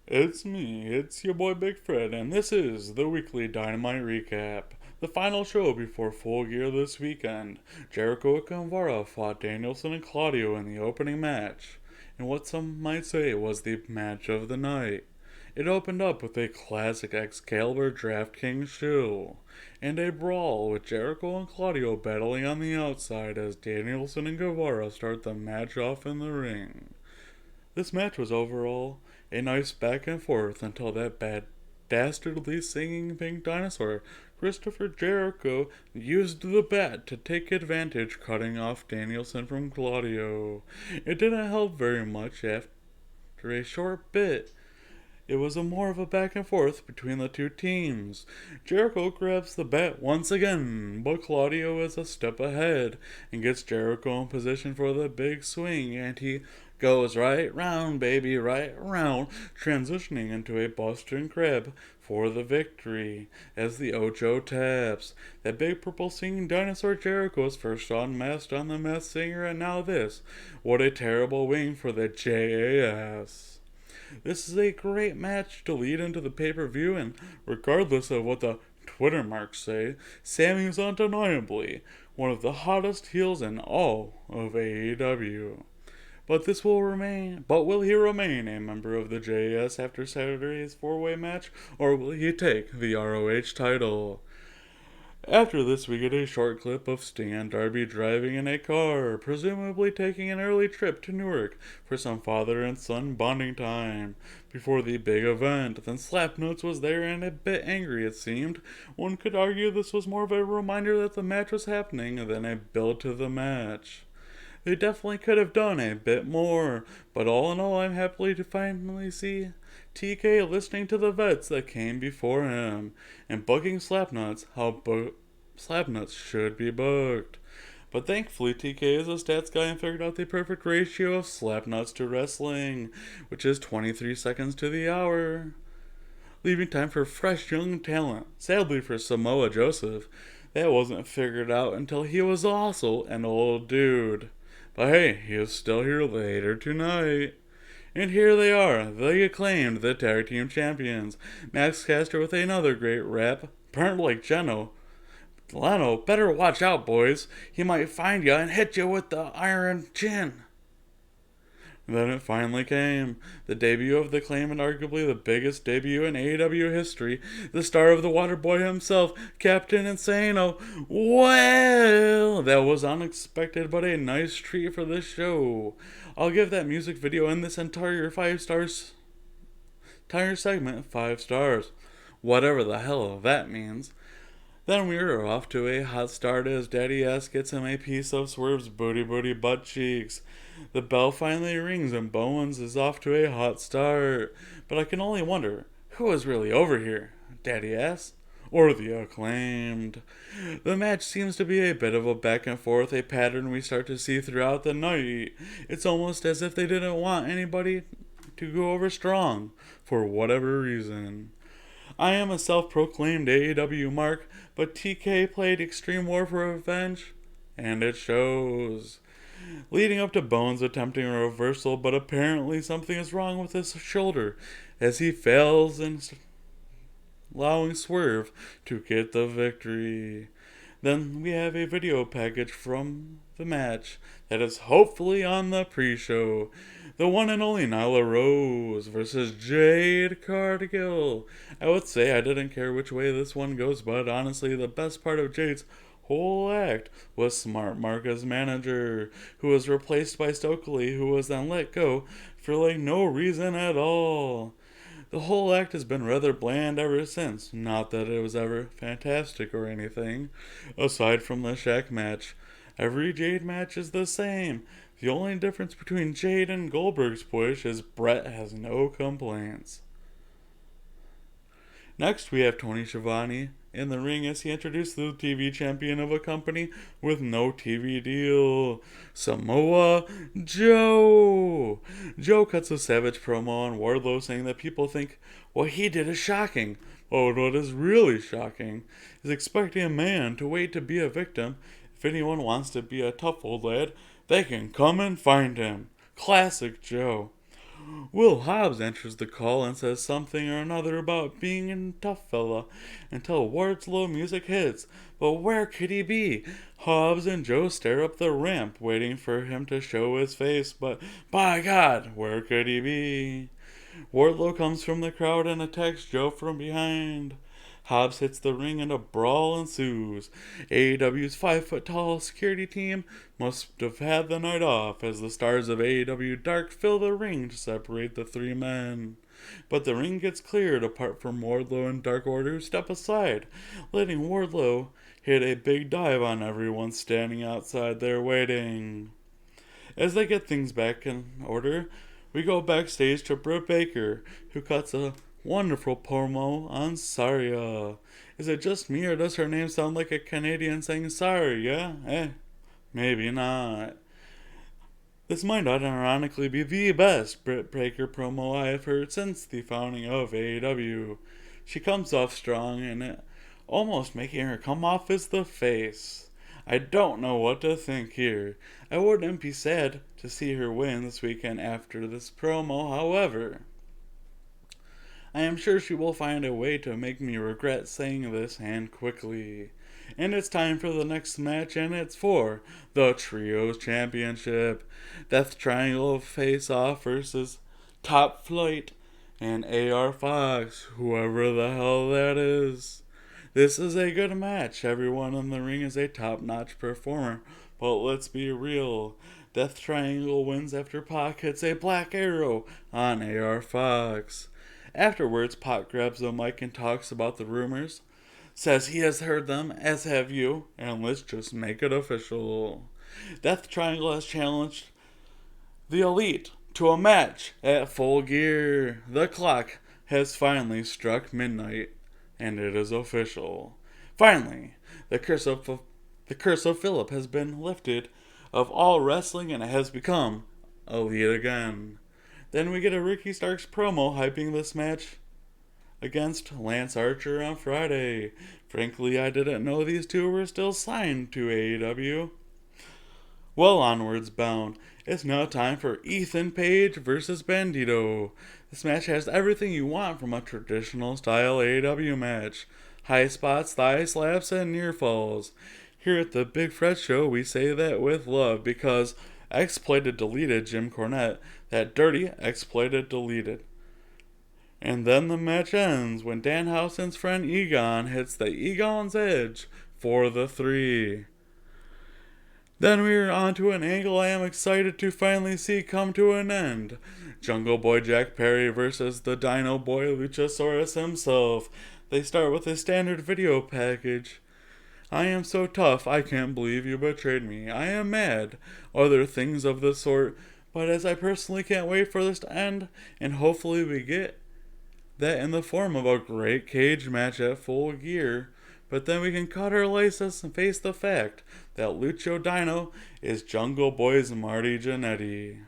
It's me, it's your boy Big Fred, and this is the weekly Dynamite recap. The final show before Full Gear this weekend. Jericho and Guevara fought Danielson and Claudio in the opening match, in what some might say was the match of the night. It opened up with a classic Excalibur DraftKings show, and a brawl with Jericho and Claudio battling on the outside as Danielson and Guevara start the match off in the ring. This match was overall a nice back and forth until that dastardly singing pink dinosaur, Christopher Jericho, used the bat to take advantage, cutting off Danielson from Claudio. It didn't help very much after a short bit. It was more of a back and forth between the two teams. Jericho grabs the bat once again, but Claudio is a step ahead and gets Jericho in position for the big swing, and he goes right round, baby, right round, transitioning into a Boston Crab for the victory as the Ocho taps. That big purple singing dinosaur Jericho is first unmasked on the Masked Singer, and now this. What a terrible wing for the JAS. This is a great match to lead into the pay-per-view, and regardless of what the Twitter marks say, Sammy is undeniably one of the hottest heels in all of AEW. But will he remain a member of the JS after Saturday's four-way match, or will he take the ROH title? After this, we get a short clip of Sting and Darby driving in a car, presumably taking an early trip to Newark for some father and son bonding time before the big event. Then Slapnuts was there and a bit angry, it seemed. One could argue this was more of a reminder that the match was happening than a build to the match. They definitely could have done a bit more, but all in all, I'm happy to finally see TK listening to the vets that came before him and booking Slapnuts how Slapnuts should be booked. But thankfully, TK is a stats guy and figured out the perfect ratio of Slapnuts to wrestling, which is 23 seconds to the hour, leaving time for fresh young talent. Sadly for Samoa Joseph, that wasn't figured out until he was also an old dude. But hey, he is still here later tonight. And here they are, the acclaimed, the tag team champions. Max Caster with another great rap. Burnt like Leno, better watch out, boys. He might find ya and hit you with the iron chin. Then it finally came. The debut of the claimant, arguably the biggest debut in AEW history. The star of the Waterboy himself, Captain Insano. Well, that was unexpected, but a nice treat for this show. I'll give that music video and this entire entire segment 5 stars. Whatever the hell that means. Then we are off to a hot start as Daddy S gets him a piece of Swerve's booty butt cheeks. The bell finally rings and Bowens is off to a hot start. But I can only wonder, who is really over here? Daddy S? Or the acclaimed? The match seems to be a bit of a back and forth, a pattern we start to see throughout the night. It's almost as if they didn't want anybody to go over strong, for whatever reason. I am a self-proclaimed AEW mark, but TK played Extreme War for Revenge, and it shows. Leading up to Bones attempting a reversal, but apparently something is wrong with his shoulder as he fails in allowing Swerve to get the victory. Then we have a video package from the match that is hopefully on the pre-show. The one and only Nyla Rose versus Jade Cargill. I would say I didn't care which way this one goes, but honestly the best part of Jade's whole act was Smart Mark as manager, who was replaced by Stokely, who was then let go for no reason at all. The whole act has been rather bland ever since. Not that it was ever fantastic or anything. Aside from the Shaq match, every Jade match is the same. The only difference between Jade and Goldberg's push is Brett has no complaints. Next, we have Tony Schiavone in the ring as he introduced the TV champion of a company with no TV deal, Samoa Joe. Joe cuts a savage promo on Wardlow saying that people think what he did is shocking. But what is really shocking is expecting a man to wait to be a victim. If anyone wants to be a tough old lad, they can come and find him. Classic Joe. Will Hobbs enters the call and says something or another about being a tough fella until Wardlow music hits. But where could he be? Hobbs and Joe stare up the ramp, waiting for him to show his face, but by God, where could he be? Wardlow comes from the crowd and attacks Joe from behind. Hobbs hits the ring and a brawl ensues. AEW's 5-foot-tall security team must have had the night off as the stars of AEW Dark fill the ring to separate the three men. But the ring gets cleared apart from Wardlow and Dark Order who step aside, letting Wardlow hit a big dive on everyone standing outside there waiting. As they get things back in order, we go backstage to Britt Baker, who cuts a wonderful promo on Saria. Is it just me, or does her name sound like a Canadian saying sorry, yeah? Maybe not. This might unironically be the best Britt Baker promo I have heard since the founding of AEW. She comes off strong, and it almost making her come off as the face. I don't know what to think here. I wouldn't be sad to see her win this weekend after this promo, however. I am sure she will find a way to make me regret saying this and quickly. And it's time for the next match, and it's for the Trios Championship. Death Triangle face off versus Top Flight and AR Fox, whoever the hell that is. This is a good match. Everyone in the ring is a top-notch performer. But let's be real. Death Triangle wins after Pac hits a black arrow on AR Fox. Afterwards, Pac grabs the mic and talks about the rumors. Says he has heard them, as have you, and let's just make it official. Death Triangle has challenged the Elite to a match at Full Gear. The clock has finally struck midnight. And it is official. Finally, the curse of Philip has been lifted of all wrestling, and it has become elite again. Then we get a Ricky Starks promo hyping this match against Lance Archer on Friday. Frankly, I didn't know these two were still signed to AEW. Well, onwards bound. It's now time for Ethan Page versus Bandito. This match has everything you want from a traditional style AEW match. High spots, thigh slaps, and near falls. Here at the Big Fred Show, we say that with love because Exploited deleted Jim Cornette. That dirty Exploited deleted. And then the match ends when Danhausen's friend Egon hits the Egon's Edge for the 3. Then we're on to an angle I am excited to finally see come to an end. Jungle Boy Jack Perry versus the Dino Boy Luchasaurus himself. They start with a standard video package. I am so tough, I can't believe you betrayed me. I am mad. Other things of the sort. But as I personally can't wait for this to end, and hopefully we get that in the form of a great cage match at Full Gear. But then we can cut our laces and face the fact that Lucho Dino is Jungle Boy's Marty Jannetty.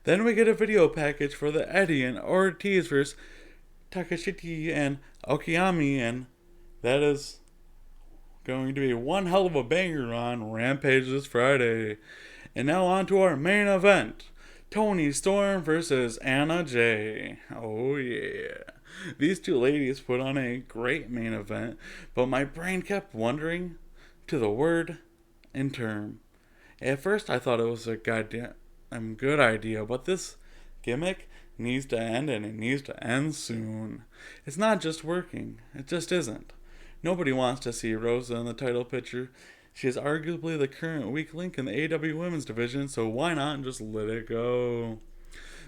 Then we get a video package for the Eddie and Ortiz versus Takashita and Okami, and that is going to be one hell of a banger on Rampage this Friday. And now on to our main event. Toni Storm versus Anna Jay. Oh yeah. These two ladies put on a great main event, but my brain kept wandering to the word and term. At first I thought it was a goddamn good idea, but this gimmick needs to end, and it needs to end soon. It's not just working. It just isn't. Nobody wants to see Rosa in the title picture. She is arguably the current weak link in the AEW women's division, so why not just let it go?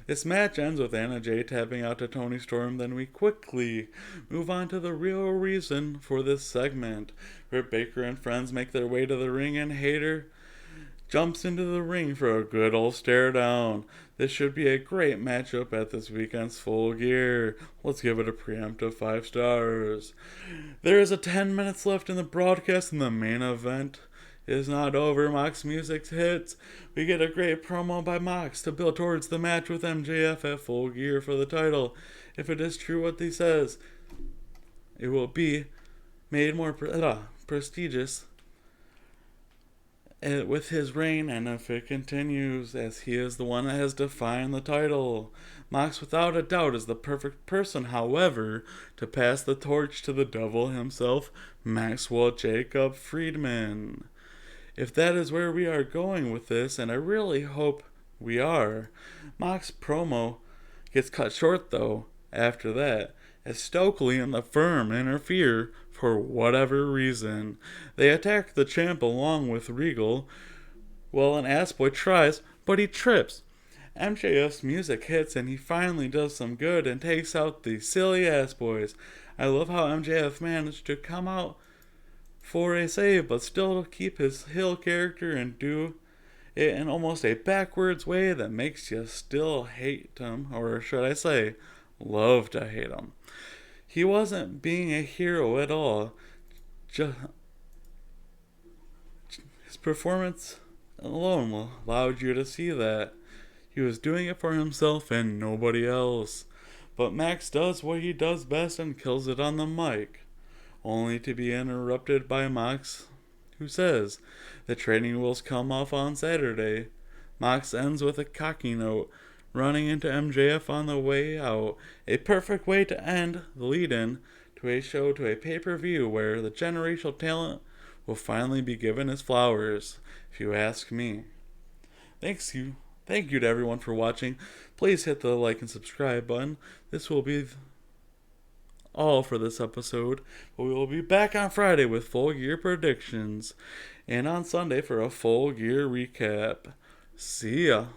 This match ends with Anna Jay tapping out to Toni Storm, then we quickly move on to the real reason for this segment. Britt Baker and friends make their way to the ring, and Hayter jumps into the ring for a good old stare down. This should be a great matchup at this weekend's Full Gear. Let's give it a preemptive 5 stars. There is 10 minutes left in the broadcast, and the main event is not over. Mox music hits. We get a great promo by Mox to build towards the match with MJF at Full Gear for the title. If it is true what he says, it will be made more prestigious with his reign, and if it continues, as he is the one that has defined the title. Mox, without a doubt, is the perfect person, however, to pass the torch to the devil himself, Maxwell Jacob Friedman. If that is where we are going with this, and I really hope we are, Mox promo gets cut short though after that, as Stokely and the Firm interfere for whatever reason. They attack the champ along with Regal. Well, an Ass Boy tries, but he trips. MJF's music hits and he finally does some good and takes out the silly Ass Boys. I love how MJF managed to come out for a save but still keep his heel character and do it in almost a backwards way that makes you still hate him, or should I say, love to hate him. He wasn't being a hero at all. His performance alone allowed you to see that. He was doing it for himself and nobody else. But Max does what he does best and kills it on the mic, only to be interrupted by Mox, who says the training wheels come off on Saturday. Mox ends with a cocky note, running into MJF on the way out. A perfect way to end the lead-in to a show to a pay-per-view where the generational talent will finally be given his flowers, if you ask me. Thank you to everyone for watching. Please hit the like and subscribe button. This will be all for this episode, but we will be back on Friday with full gear predictions, and on Sunday for a full gear recap. See ya.